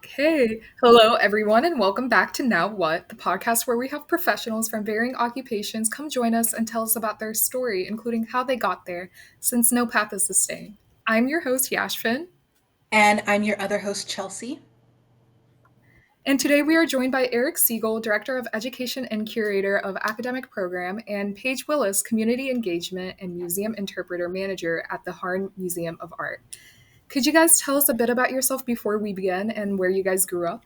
Okay. Hello, everyone, and welcome back to Now What, the podcast where we have professionals from varying occupations come join us and tell us about their story, including how they got there, since no path is the same. I'm your host, Yashfin, And I'm your other host, Chelsea. and today we are joined by Eric Segal, Director of Education and Curator of Academic Program, and Paige Willis, Community Engagement and Museum Interpreter Manager at the Harn Museum of Art. Could you guys tell us a bit about yourself before we begin and where you guys grew up?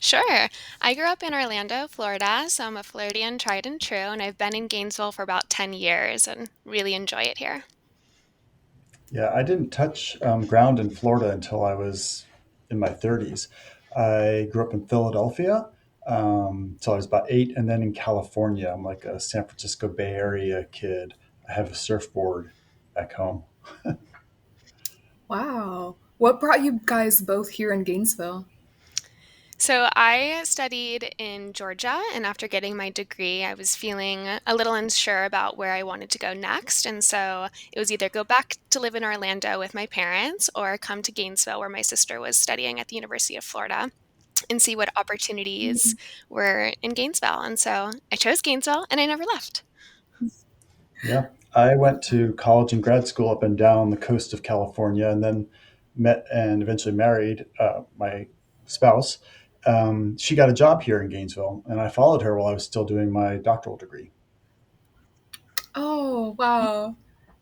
Sure. I grew up in Orlando, Florida, so I'm a Floridian tried and true, and I've been in Gainesville for about 10 years and really enjoy it here. Yeah, I didn't touch ground in Florida until I was in my 30s. I grew up in Philadelphia till I was about 8, and then in California. I'm like a San Francisco Bay Area kid. I have a surfboard back home. Wow. What brought you guys both here in Gainesville? So I studied in Georgia, and after getting my degree, I was feeling a little unsure about where I wanted to go next. And so it was either go back to live in Orlando with my parents or come to Gainesville, where my sister was studying at the University of Florida, and see what opportunities were in Gainesville. And so I chose Gainesville, and I never left. Yeah, I went to college and grad school up and down the coast of California, and then met and eventually married my spouse. She got a job here in Gainesville, and I followed her while I was still doing my doctoral degree. Oh, wow.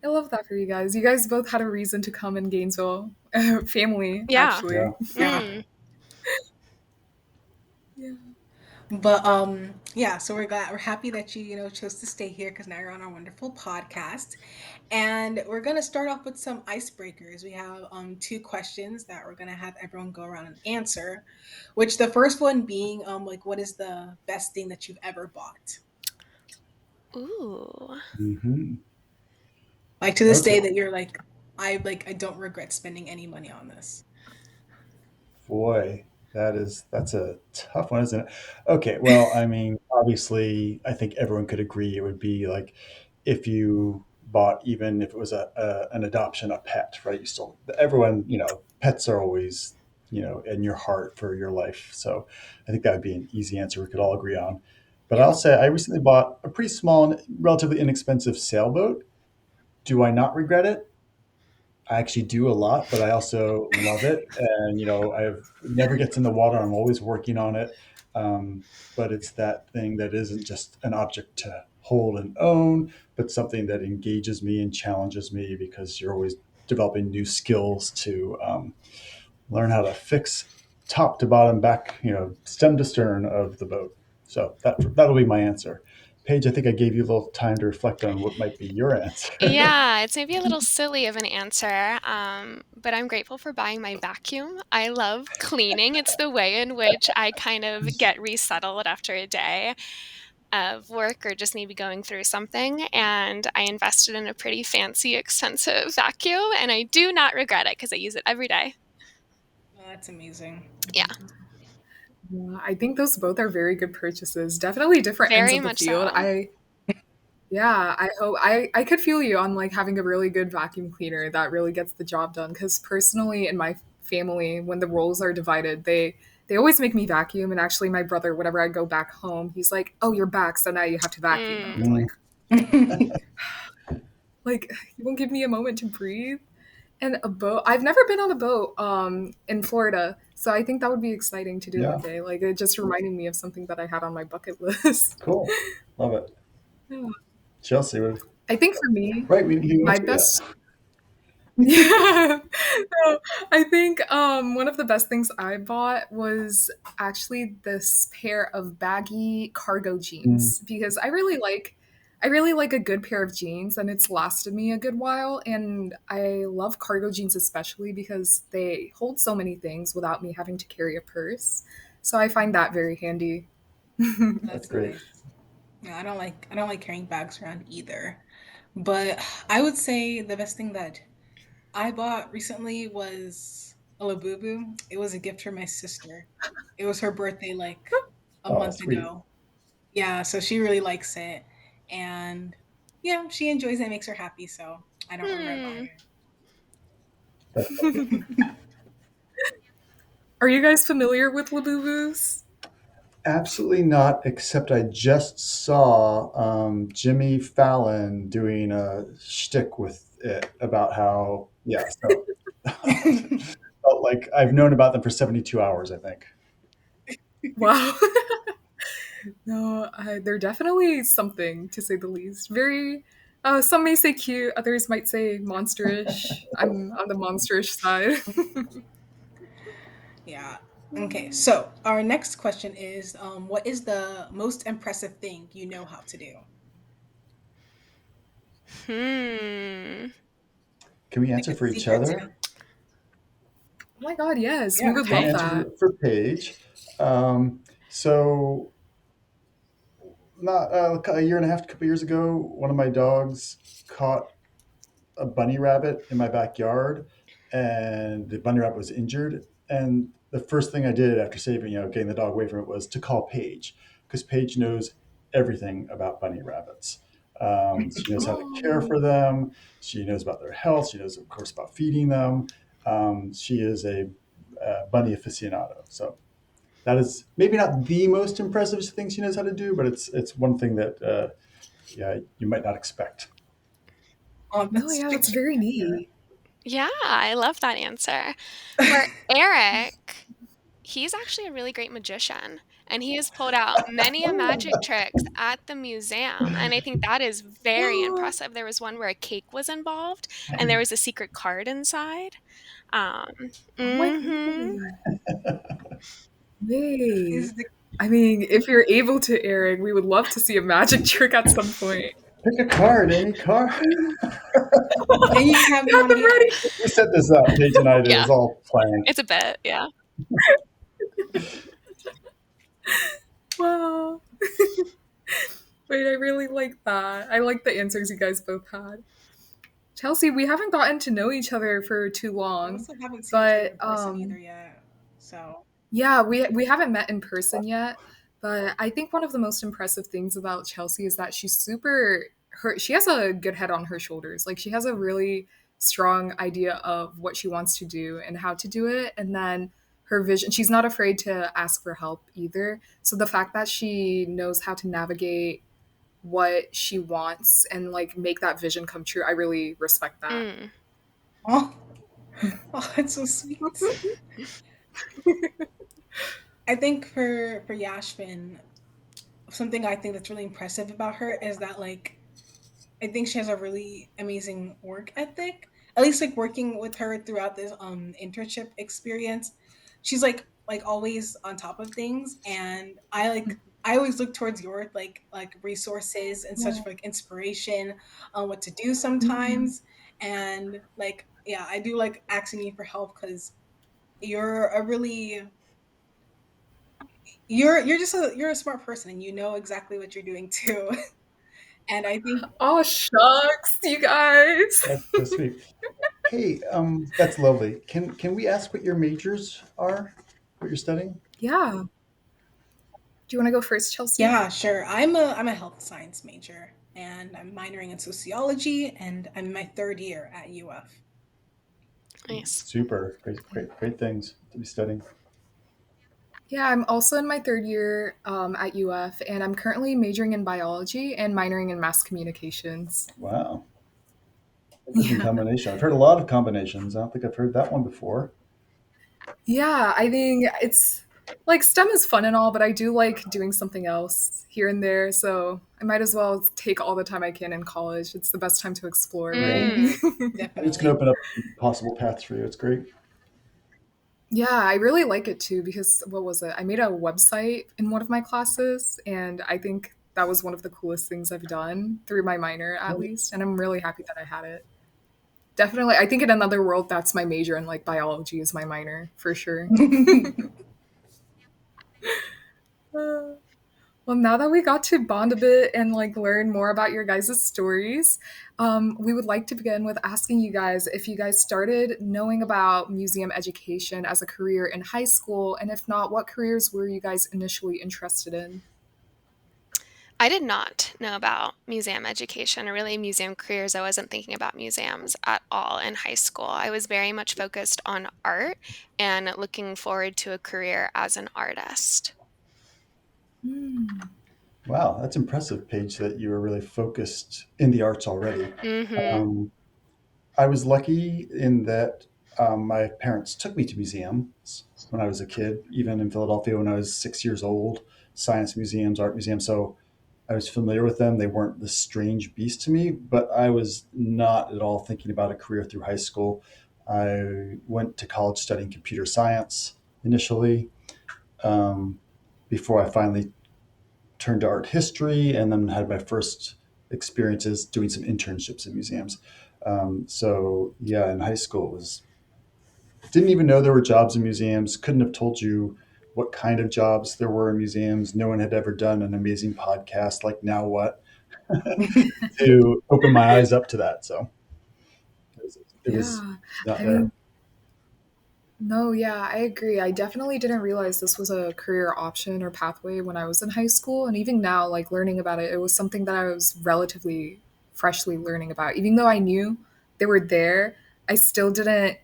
I love that for you guys. You guys both had a reason to come in Gainesville. Family, Yeah. Yeah. actually. Yeah. Mm. Yeah. But we're happy that you chose to stay here because now you're on our wonderful podcast. And we're gonna start off with some icebreakers. We have two questions that we're gonna have everyone go around and answer. Which the first one being like what is the best thing that you've ever bought? Ooh. Hmm. Like to this Okay. day that you're like I don't regret spending any money on this. Boy, that's a tough one, isn't it? Okay, well, I mean, obviously, I think everyone could agree it would be like if you bought, even if it was an adoption, a pet, right? You still everyone, pets are always, in your heart for your life. So I think that would be an easy answer we could all agree on. But Yeah. I'll say I recently bought a pretty small and relatively inexpensive sailboat. Do I not regret it? I actually do a lot, but I also love it. And, I've it never gets in the water. I'm always working on it. But it's that thing that isn't just an object to hold and own, but something that engages me and challenges me because you're always developing new skills to learn how to fix top to bottom, back, stem to stern of the boat. So that'll be my answer. Paige, I think I gave you a little time to reflect on what might be your answer. Yeah, it's maybe a little silly of an answer, but I'm grateful for buying my vacuum. I love cleaning. It's the way in which I kind of get resettled after a day of work or just maybe going through something. And I invested in a pretty fancy, expensive vacuum, and I do not regret it because I use it every day. Oh, that's amazing. Yeah, Yeah, I think those both are very good purchases. Definitely different ends very of the much field. so. I hope I could feel you on like having a really good vacuum cleaner that really gets the job done. Because personally, in my family, when the roles are divided, they always make me vacuum. And actually, my brother, whenever I go back home, he's like, "Oh, you're back, so now you have to vacuum." And I'm Mm. Mm. like, you won't give me a moment to breathe. And a boat. I've never been on a boat in Florida, so I think that would be exciting to do one Yeah, day. Like it just reminded me of something that I had on my bucket list. cool. Love it. Yeah. Chelsea, I think for me, right, we didn't my answer yet. best yeah. No, I think one of the best things I bought was actually this pair of baggy cargo Mm, jeans because I really like a good pair of jeans and it's lasted me a good while and I love cargo jeans especially because they hold so many things without me having to carry a purse. So I find that very handy. that's That's great. nice. Yeah, I don't like carrying bags around either. But I would say the best thing that I bought recently was a Labubu. It was a gift from my sister. It was her birthday like a Oh, month sweet. ago. Yeah, so she really likes it. And yeah, she enjoys it, it makes her happy, so I don't regret Hmm. buying That's lovely. it. Are you guys familiar with Labubus? Absolutely not, except I just saw Jimmy Fallon doing a shtick with it about how, yeah, so felt like I've known about them for 72 hours, I think. Wow. No, they're definitely something, to say the least. Very, some may say cute, others might say monsterish. I'm on the monsterish side. Yeah. Okay, so our next question is what is the most impressive thing you know how to do? Hmm. Can we Like answer a for each secret other? tip. Oh my god, yes, we Yeah. would Can I love Okay. answer that. for Paige? So not a year and a half, a couple years ago, one of my dogs caught a bunny rabbit in my backyard, and the bunny rabbit was injured. And the first thing I did after saving, getting the dog away from it, was to call Paige, because Paige knows everything about bunny rabbits. She knows how to care Oh, for them. She knows about their health. She knows, of course, about feeding them. She is a bunny aficionado. So that is maybe not the most impressive thing she knows how to do, but it's one thing that yeah, you might not expect. Oh, no, that's yeah, that's very spectacular. neat. Yeah, I love that answer. For Eric, he's actually a really great magician, and he has pulled out many a magic tricks at the museum, and I think that is very impressive. There was one where a cake was involved, and there was a secret card inside. Um, Oh my mhm. goodness. Wait. Is the I mean, if you're able to, Eric, we would love to see a magic trick at some point. Pick a card, any card. and you have You have one them here. ready. We set this up, Paige and I did. It Yeah, was all planned. it's a bit, yeah. Wow. Wait, I really like that. I like the answers you guys both had. Chelsea, we haven't gotten to know each other for too We long, also haven't seen each other but in person either yet. So yeah, we haven't met in person yet. But I think one of the most impressive things about Chelsea is that she's super she has a good head on her shoulders. Like she has a really strong idea of what she wants to do and how to do it, and then her vision, she's not afraid to ask for help either. So the fact that she knows how to navigate what she wants and like make that vision come true, I really respect that. Mm. oh, oh it's so sweet. I think for Yashfin, something I think that's really impressive about her is that like I think she has a really amazing work ethic. At least like working with her throughout this internship experience, she's like always on top of things, and I always look towards your like resources and such for like inspiration on what to do sometimes, and like yeah, I do like asking you for help because you're a really you're just you're a smart person and you know exactly what you're doing too, and I think Oh shucks, you guys. That's so sweet. Hey, that's lovely. Can we ask what your majors are? What you're studying? Yeah. Do you want to go first, Chelsea? yeah, sure. I'm a health science major and I'm minoring in sociology and I'm in my third year at UF. Nice. Super. Great things to be studying. Yeah, I'm also in my third year at UF, and I'm currently majoring in biology and minoring in mass communications. Wow. Interesting Yeah. combination. I've heard a lot of combinations. I don't think I've heard that one before. Yeah, I think it's like STEM is fun and all, but I do like doing something else here and there. So I might as well take all the time I can in college. It's the best time to explore, right? Right. Mm. And it's going to Definitely. open up possible paths for you. It's great. Yeah, I really like it too because what was it? I made a website in one of my classes, and I think that was one of the coolest things I've done through my minor, at least. And I'm really happy that I had it. Definitely, I think in another world, that's my major, and like biology is my minor for sure. Uh, Well, now that we got to bond a bit and like learn more about your guys' stories, we would like to begin with asking you guys if you guys started knowing about museum education as a career in high school, and if not, what careers were you guys initially interested in? I did not know about museum education or really museum careers. I wasn't thinking about museums at all in high school. I was very much focused on art and looking forward to a career as an artist. Mm. Wow, that's impressive, Paige, that you were really focused in the arts already. Mm-hmm. Um, I was lucky in that my parents took me to museums when I was a kid, even in Philadelphia when I was 6 years old, science museums, art museums. So I was familiar with them. They weren't this strange beast to me, but I was not at all thinking about a career through high school. I went to college studying computer science initially, um, before I finally turned to art history, and then had my first experiences doing some internships in museums. So yeah, in high school, it was didn't even know there were jobs in museums. Couldn't have told you what kind of jobs there were in museums. No one had ever done an amazing podcast like Now What to open my eyes up to that. So it was Yeah. not I there. mean, no, yeah, I agree. I definitely didn't realize this was a career option or pathway when I was in high school. And even now, like learning about it, it was something that I was relatively freshly learning about. Even though I knew they were there, I still didn't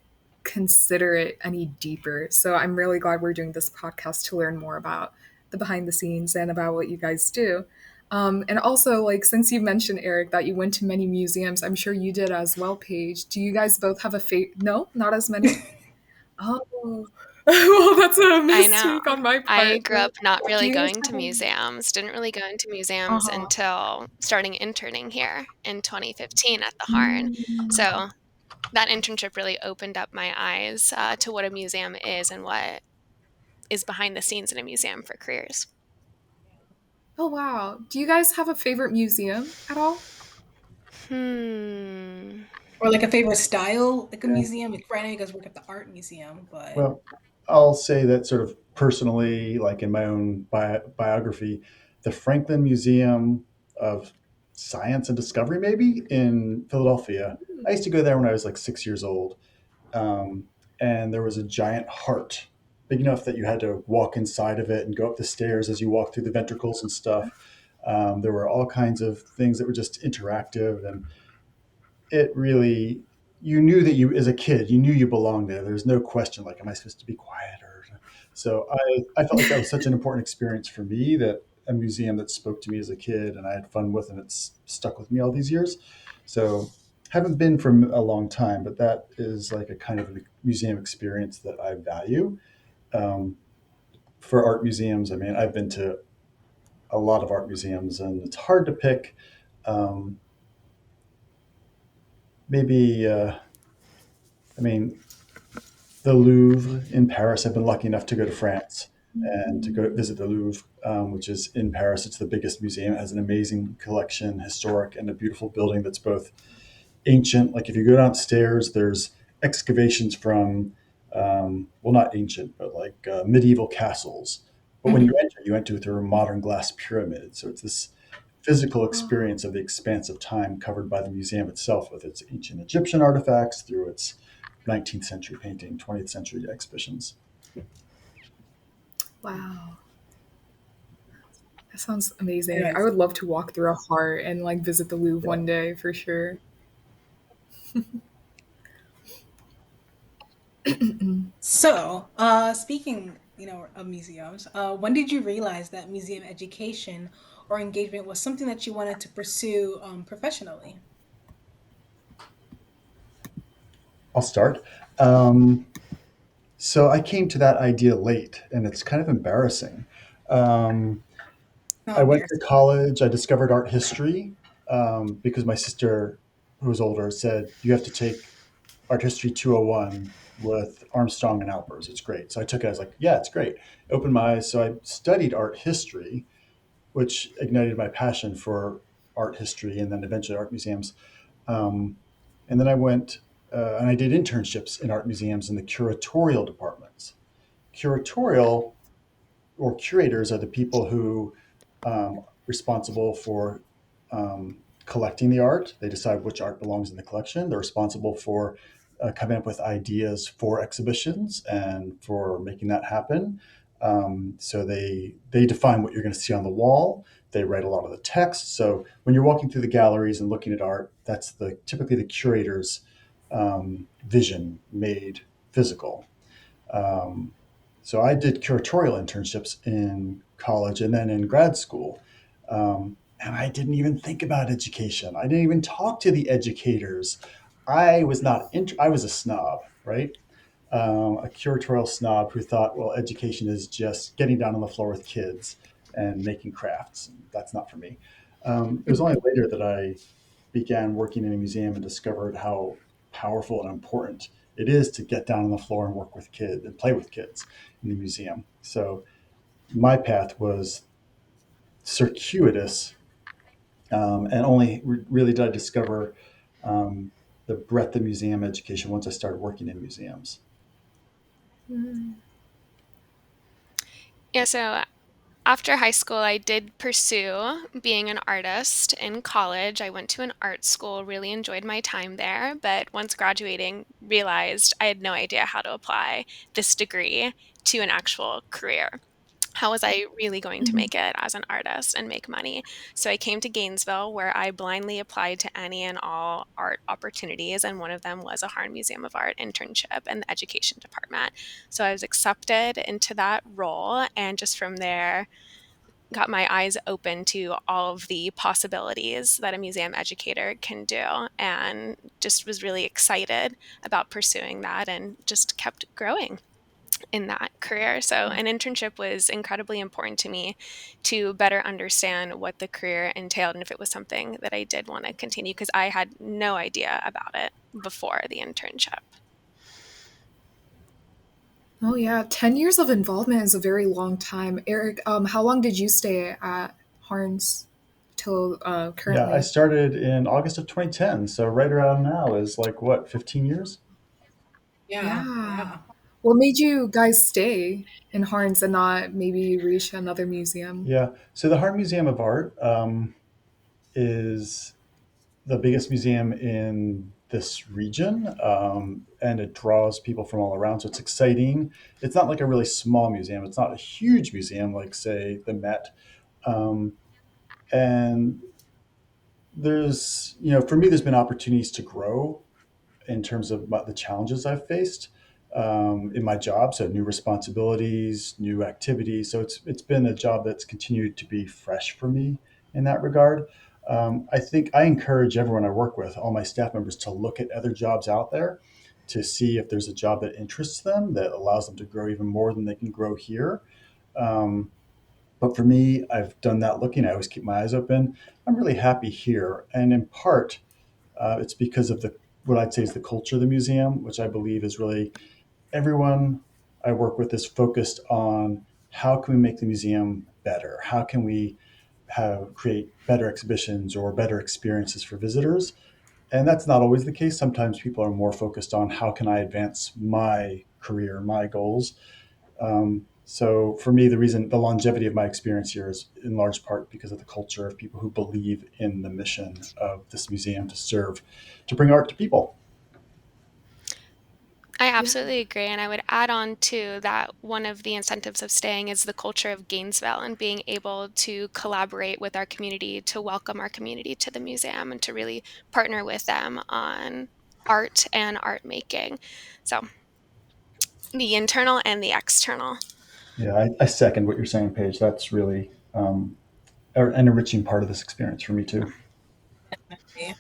consider it any deeper. So I'm really glad we're doing this podcast to learn more about the behind the scenes and about what you guys do. And also, like, since you mentioned, Eric, that you went to many museums, I'm sure you did as well, Paige. Do you guys both have a No, not as many? Oh. Well, that's a I know. mistake on my I part, grew but up not do really you guys going to have a museums, didn't really go into museums Uh-huh. until starting interning here in 2015 at the Harn. Mm. So that internship really opened up my eyes to what a museum is and what is behind the scenes in a museum for careers. Oh, wow. Do you guys have a favorite museum at all? Hmm. Or like a favorite style, like a Yeah. museum. Like right now, you guys work at the art museum, but Well, I'll say that sort of personally, like in my own biography, the Franklin Museum of Science and Discovery, maybe in Philadelphia. I used to go there when I was like 6 years old, um, and there was a giant heart, big enough that you had to walk inside of it and go up the stairs as you walk through the ventricles and stuff. There were all kinds of things that were just interactive, and it really, you knew that you, as a kid, you knew you belonged there. There's no question like, am I supposed to be quiet? Or so I felt like that was such an important experience for me, that a museum that spoke to me as a kid and I had fun with, and it's stuck with me all these years. So haven't been for a long time, but that is like a kind of a museum experience that I value. um, for art museums, I mean, I've been to a lot of art museums, and it's hard to pick. um, Maybe I mean, the Louvre in Paris. I've been lucky enough to go to France and to go visit the Louvre, which is in Paris. It's the biggest museum. It has an amazing collection, historic, and a beautiful building that's both ancient. Like if you go downstairs, there's excavations from, well, not ancient, but like medieval castles. But when Mhm. you enter through modern glass pyramids. So it's this physical Oh, experience of the expanse of time covered by the museum itself, with its ancient Egyptian artifacts through its 19th century painting, 20th century exhibitions. wow. That sounds amazing. I Yes. would love to walk through a heart and like visit the Louvre Yeah. one day for sure. So, speaking, of museums, when did you realize that museum education or engagement was something that you wanted to pursue professionally? I'll start. Um, so I came to that idea late, and it's kind of embarrassing. Um, Not I went to embarrassing. college. I discovered art history, because my sister, who was older, said you have to take art history 201 with Armstrong and Alpers. It's great. So I took it. I was like, yeah, it's great. It opened my eyes. So I studied art history, which ignited my passion for art history and then eventually art museums. Um, and then I went and I did internships in art museums in the curatorial departments. Curatorial, or curators, are the people who responsible for collecting the art. They decide which art belongs in the collection. They're responsible for coming up with ideas for exhibitions and for making that happen. So they define what you're going to see on the wall. They write a lot of the text. So when you're walking through the galleries and looking at art, that's typically the curator's vision made physical. Um, so I did curatorial internships in college and then in grad school. And I didn't even think about education. I didn't even talk to the educators. I was a snob, right? A curatorial snob who thought, well, education is just getting down on the floor with kids and making crafts. That's not for me. It was only later that I began working in a museum and discovered how powerful and important it is to get down on the floor and work with kids and play with kids in the museum. So my path was circuitous, and only really did I discover the breadth of museum education once I started working in museums. Mm. Yeah, so after high school, I did pursue being an artist in college. I went to an art school, really enjoyed my time there, but once graduating, realized I had no idea how to apply this degree to an actual career. How was I really going to Mhm. make it as an artist and make money? So I came to Gainesville where I blindly applied to any and all art opportunities, and one of them was a Harn Museum of Art internship in the education department. So I was accepted into that role, and just from there, got my eyes open to all of the possibilities that a museum educator can do, and just was really excited about pursuing that and just kept growing in that career. So, an internship was incredibly important to me to better understand what the career entailed and if it was something that I did want to continue because I had no idea about it before the internship. Oh yeah, 10 years of involvement is a very long time. Eric, how long did you stay at Harns till Yeah, I currently? started in August of 2010. So right around now is like what, 15 years? Yeah, Yeah. yeah. What made you guys stay in Harns and not maybe reach another museum? Yeah. So the Harn Museum of Art is the biggest museum in this region, and it draws people from all around. So it's exciting. It's not like a really small museum. It's not a huge museum like, say, the Met. Um, and for me, there's been opportunities to grow in terms of the challenges I've faced in my job. So new responsibilities, new activities. So it's been a job that's continued to be fresh for me in that regard. I think I encourage everyone I work with, all my staff members, to look at other jobs out there to see if there's a job that interests them that allows them to grow even more than they can grow here. Um, but for me, I've done that looking. I always keep my eyes open. I'm really happy here, and in part, it's because of the what I'd say is the culture of the museum, which I believe is really everyone I work with is focused on how can we make the museum better? How can we create better exhibitions or better experiences for visitors? And that's not always the case. Sometimes people are more focused on how can I advance my career, my goals. So for me, the longevity of my experience here is in large part because of the culture of people who believe in the mission of this museum to bring art to people. I Yeah. absolutely agree. And I would add on to that one of the incentives of staying is the culture of Gainesville and being able to collaborate with our community, to welcome our community to the museum, and to really partner with them on art and art making. So, the internal and the external. Yeah, I second what you're saying, Paige. That's really an enriching part of this experience for me too. Yeah.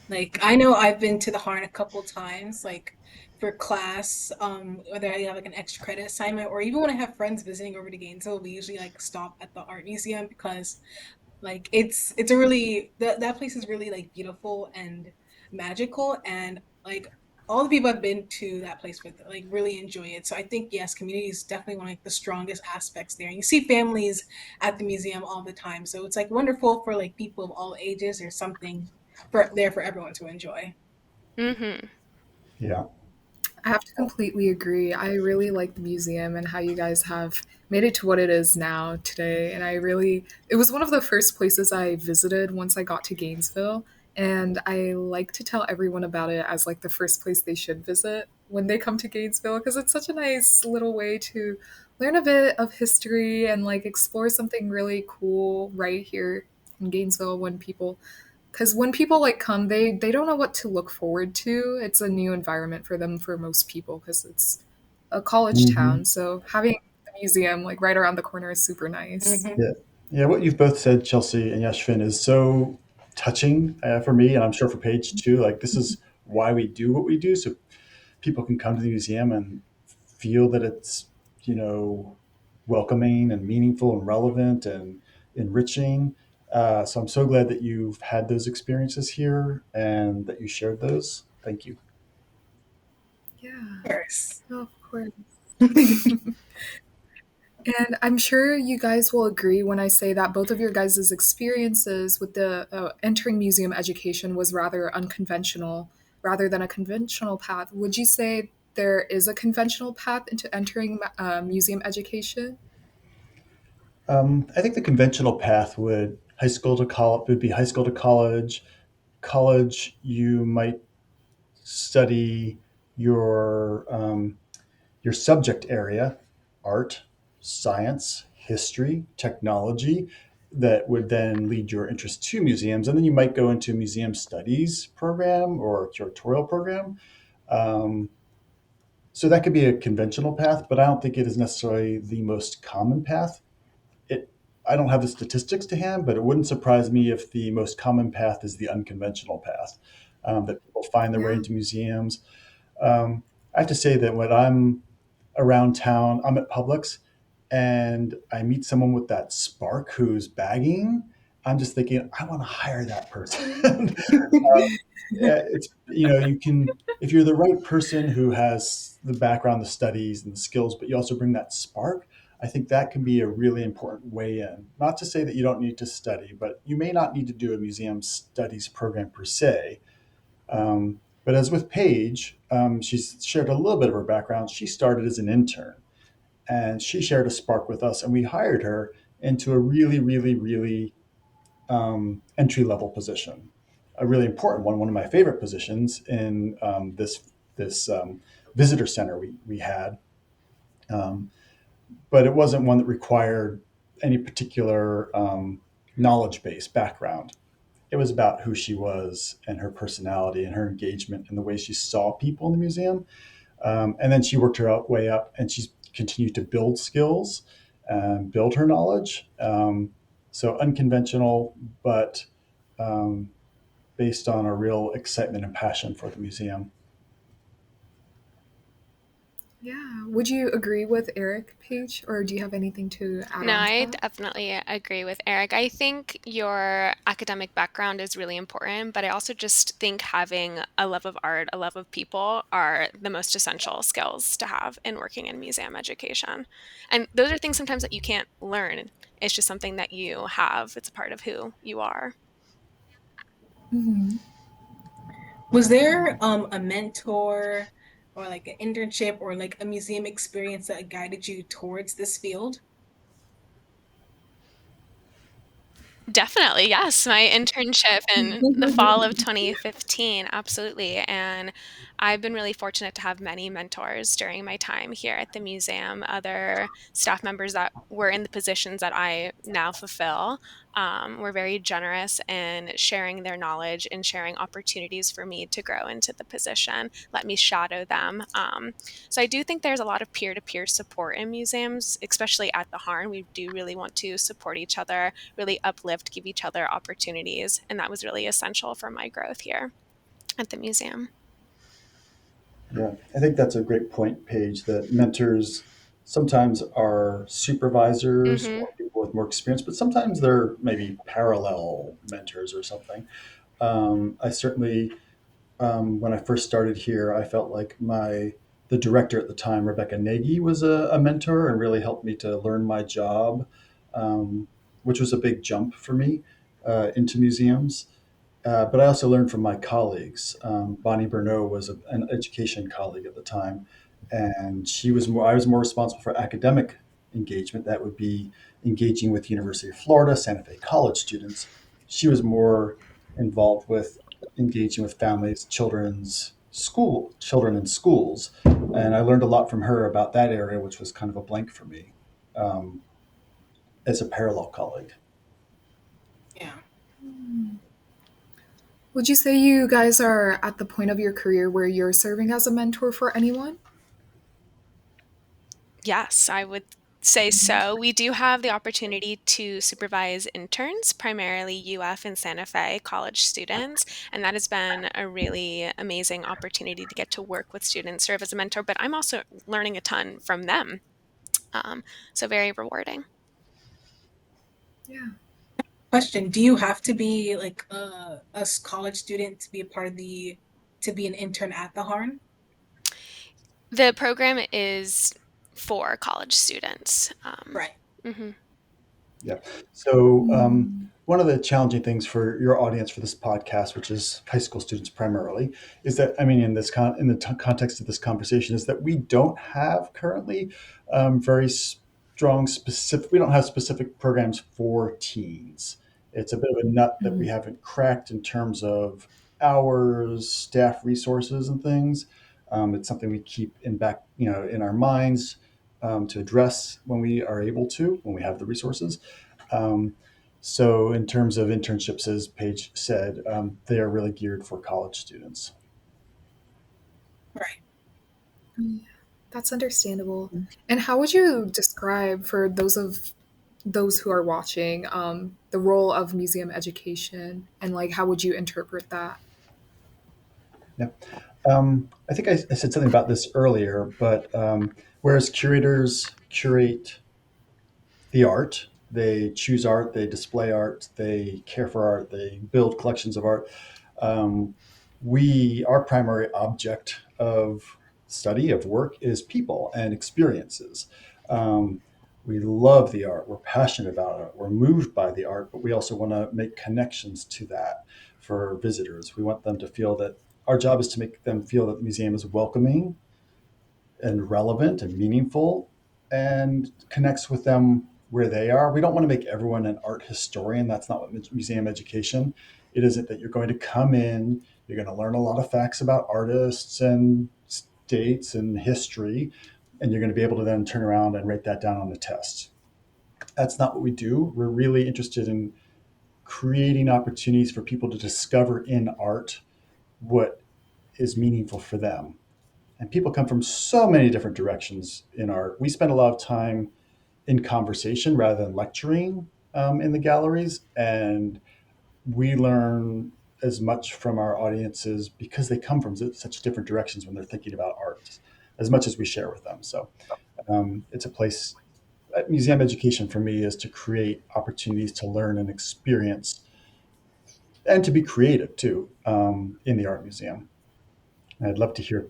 Like I know I've been to the Harn a couple times, like for class, whether I have like an extra credit assignment or even when I have friends visiting over to Gainesville, we usually like stop at the art museum because like it's a really that place is really like beautiful and magical and like all the people I've been to that place with like really enjoy it. So I think yes, community is definitely one of like the strongest aspects there. And you see families at the museum all the time. So it's like wonderful for like people of all ages. There's something for there for everyone to enjoy. Hmm. Yeah. I have to completely agree. I really like the museum and how you guys have made it to what it is now today. And it was one of the first places I visited once I got to Gainesville. And I like to tell everyone about it as like the first place they should visit. when they come to Gainesville because it's such a nice little way to learn a bit of history and like explore something really cool right here in Gainesville when people because when people like come they don't know what to look forward to. It's a new environment for them for most people because it's a college Hmm. town. So having a museum like right around the corner is super nice. Hmm. Yeah, yeah. What you've both said, Chelsea and Yashfin, is so touching for me, and I'm sure for Paige too. Like this is why we do what we do, so people can come to the museum and feel that it's you know welcoming and meaningful and relevant and enriching. So I'm so glad that you've had those experiences here and that you shared those. Thank you. Yeah, Of course. of course. And I'm sure you guys will agree when I say that both of your guys' experiences with the entering museum education was rather unconventional rather than a conventional path. Would you say there is a conventional path into entering museum education? I think the conventional path would high school to college would be high school to college. College, you might study your your subject area, art, science, history, technology, that would then lead your interest to museums. And then you might go into a museum studies program or a curatorial program. Um, so that could be a conventional path, but I don't think it is necessarily the most common path. It, I don't have the statistics to hand, but it wouldn't surprise me if the most common path is the unconventional path, that people find their way Yeah. into museums. I have to say that when I'm around town, I'm at Publix, and I meet someone with that spark who's bagging, I'm just thinking, I want to hire that person. It's you can if you're the right person who has the background, the studies, and the skills, but you also bring that spark. I think that can be a really important way in. Not to say that you don't need to study, but you may not need to do a museum studies program per se. But as with Paige, she's shared a little bit of her background. She started as an intern, and she shared a spark with us, and we hired her into a really, really, really entry level position, a really important one of my favorite positions in this visitor center we had. Um, but it wasn't one that required any particular knowledge base background. It was about who she was and her personality and her engagement and the way she saw people in the museum. And then she worked her way up, and she's continued to build skills and build her knowledge. So unconventional, but um, based on a real excitement and passion for the museum. Yeah. Would you agree with Eric, Paige, or do you have anything to add No, on to I that? definitely agree with Eric. I think your academic background is really important, but I also just think having a love of art, a love of people are the most essential skills to have in working in museum education. And those are things sometimes that you can't learn. It's just something that you have, it's a part of who you are. Hmm. Was there a mentor or like an internship or like a museum experience that guided you towards this field? Definitely, yes. My internship in the fall of 2015, absolutely. And I've been really fortunate to have many mentors during my time here at the museum, other staff members that were in the positions that I now fulfill. Were very generous in sharing their knowledge and sharing opportunities for me to grow into the position, let me shadow them. So I do think there's a lot of peer to peer support in museums, especially at the Harn. We do really want to support each other, really uplift, give each other opportunities. And that was really essential for my growth here at the museum. Yeah, I think that's a great point, Paige, that mentors sometimes are supervisors Hmm. or people with more experience, but sometimes they're maybe parallel mentors or something. I certainly when I first started here, I felt like my the director at the time, Rebecca Nagy, was a mentor and really helped me to learn my job, um, which was a big jump for me into museums. But I also learned from my colleagues. Bonnie Bernot was an education colleague at the time, and she was more. I was more responsible for academic engagement. That would be engaging with University of Florida, Santa Fe College students. She was more involved with engaging with families, children's school children in schools, and I learned a lot from her about that area, which was kind of a blank for me um, as a parallel colleague. Yeah. Would you say you guys are at the point of your career where you're serving as a mentor for anyone? Yes, I would say so. We do have the opportunity to supervise interns, primarily UF and Santa Fe college students, and that has been a really amazing opportunity to get to work with students, serve as a mentor, but I'm also learning a ton from them. Um, so very rewarding. Yeah. Question: do you have to be like a college student to be a part of the to be an intern at the Harn? The program is for college students. Right. Mhm. Yeah. So, Mm. one of the challenging things for your audience for this podcast, which is high school students primarily, is that I mean, in this in the context of this conversation, is that we don't have currently very strong specific. We don't have specific programs for teens. It's a bit of a nut that we Mhm. haven't cracked in terms of hours, staff resources, and things. It's something we keep in back, in our minds to address when we are able to, when we have the resources. Um, so, in terms of internships, as Paige said, they are really geared for college students. Right. Yeah, that's understandable. And how would you describe for those who are watching the role of museum education and like how would you interpret that? Yeah. I think I said something about this earlier, but whereas curators curate the art, they choose art, they display art, they care for art, they build collections of art. Um, our primary object of study of work is people and experiences. Um, we love the art, we're passionate about it, we're moved by the art, but we also want to make connections to that for visitors. We want them to feel that our job is to make them feel that the museum is welcoming and relevant and meaningful and connects with them where they are. We don't want to make everyone an art historian. That's not what museum education. It isn't that you're going to come in, you're going to learn a lot of facts about artists and states and history, and you're going to be able to then turn around and write that down on a test. That's not what we do. We're really interested in creating opportunities for people to discover in art what is meaningful for them, and people come from so many different directions in art. We spend a lot of time in conversation rather than lecturing in the galleries, and we learn as much from our audiences because they come from such different directions when they're thinking about art, as much as we share with them. So it's a place. Museum education for me is to create opportunities to learn and experience, and to be creative too in the art museum. And I'd love to hear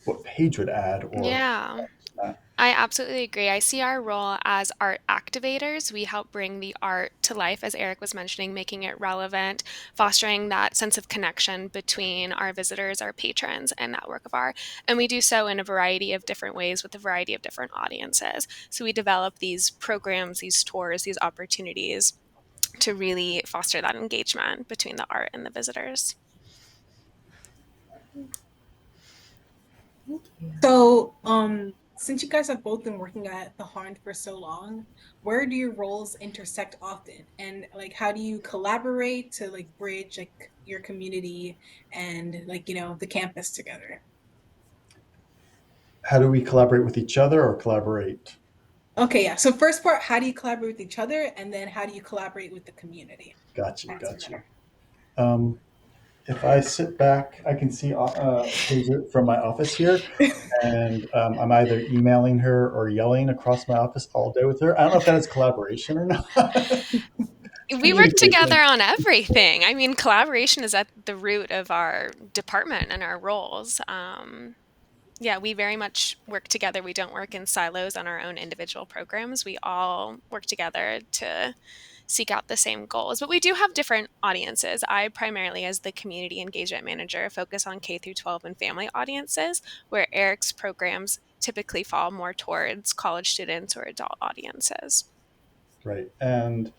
what Paige would add or Yeah. uh, I absolutely agree. I see our role as art activators. We help bring the art to life, as Eric was mentioning, making it relevant, fostering that sense of connection between our visitors, our patrons, and that work of art. And we do so in a variety of different ways with a variety of different audiences. So we develop these programs, these tours, these opportunities to really foster that engagement between the art and the visitors. Thank you. So, since you guys have both been working at the Harn for so long, where do your roles intersect often? And like, how do you collaborate to like bridge like your community and like, the campus together? how do we collaborate with each other or collaborate? Okay, yeah. So first part, how do you collaborate with each other? And then how do you collaborate with the community? Got you, got you. Um, if I sit back, I can see Paige from my office here, and I'm either emailing her or yelling across my office all day with her. I don't know if that is collaboration or not. It's We work together communication. on everything. I mean, collaboration is at the root of our department and our roles. Yeah, we very much work together. We don't work in silos on our own individual programs. We all work together to seek out the same goals. But we do have different audiences. I primarily, as the community engagement manager, focus on K through 12 and family audiences, where Eric's programs typically fall more towards college students or adult audiences. Right. And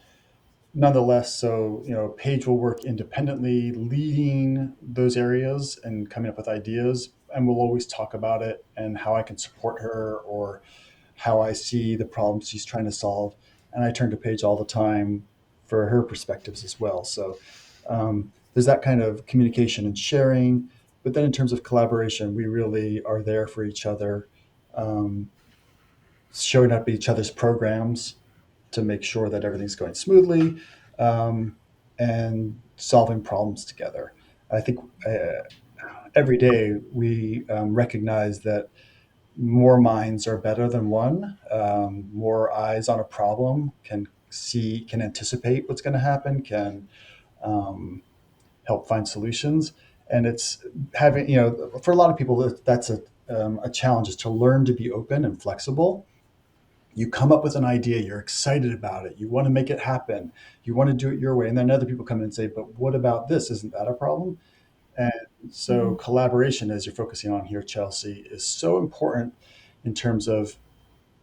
nonetheless, so Paige will work independently, leading those areas and coming up with ideas, and we'll always talk about it and how I can support her or how I see the problems she's trying to solve. And I turn to Paige all the time for her perspectives as well. So there's that kind of communication and sharing. But then in terms of collaboration, we really are there for each other, um, showing up at each other's programs to make sure that everything's going smoothly, um, and solving problems together. I think every day we recognize that more minds are better than one. More eyes on a problem can anticipate what's going to happen, can um, help find solutions. And it's having, for a lot of people, that's a challenge, is to learn to be open and flexible. You come up with an idea, you're excited about it, you want to make it happen, you want to do it your way. And then other people come in and say, but what about this? Isn't that a problem? And so Mhm. collaboration, as you're focusing on here, Chelsea, is so important in terms of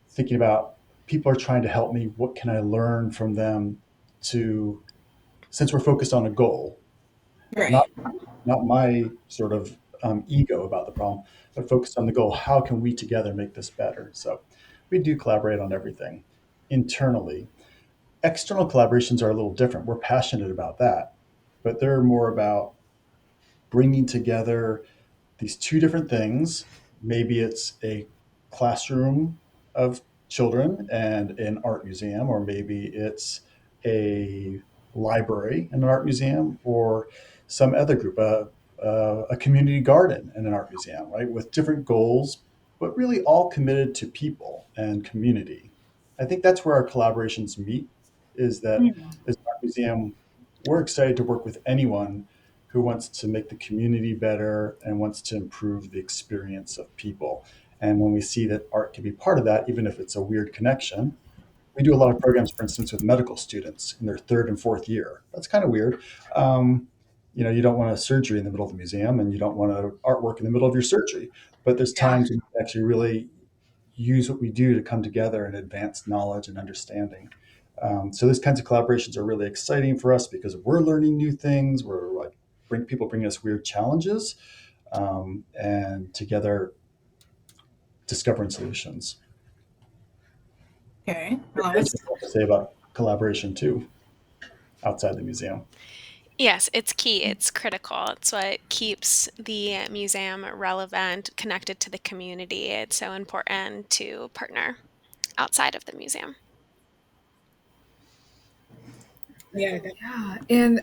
thinking about people are trying to help me. What can I learn from them to, since we're focused on a goal, not Right. not my sort of ego about the problem, but focused on the goal. How can we together make this better? So we do collaborate on everything internally. External collaborations are a little different. We're passionate about that, but they're more about bringing together these two different things. Maybe it's a classroom of children and an art museum, or maybe it's a library and an art museum, or some other group, a community garden and an art museum, right? With different goals, but really all committed to people and community. I think that's where our collaborations meet, is that as an art museum, we're excited to work with anyone who wants to make the community better and wants to improve the experience of people. And when we see that art can be part of that, even if it's a weird connection, we do a lot of programs, for instance, with medical students in their third and fourth year. That's kind of weird. Um, you don't want a surgery in the middle of the museum, and you don't want a artwork in the middle of your surgery. But there's Yeah. times when you actually really use what we do to come together and advance knowledge and understanding. So those kinds of collaborations are really exciting for us because we're learning new things. We're like bring us weird challenges, and together discovering solutions. Okay. Well, Paige that's has a lot to say about collaboration too, outside the museum. Yes, it's key. It's critical. It's what keeps the museum relevant, connected to the community. It's so important to partner outside of the museum. yeah. Yeah. And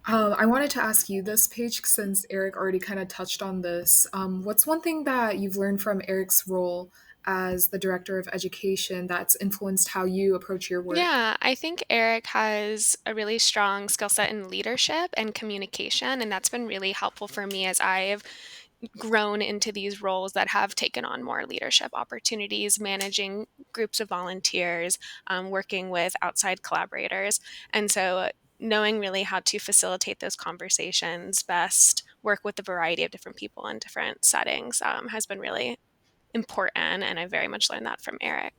I wanted to ask you this, Paige, since Eric already kind of touched on this. What's one thing that you've learned from Eric's role as the director of education that's influenced how you approach your work? Yeah, I think Eric has a really strong skill set in leadership and communication, and that's been really helpful for me as I've grown into these roles that have taken on more leadership opportunities, managing groups of volunteers, working with outside collaborators. And so, knowing really how to facilitate those conversations best, work with a variety of different people in different settings, has been really important. And I very much learned that from Eric.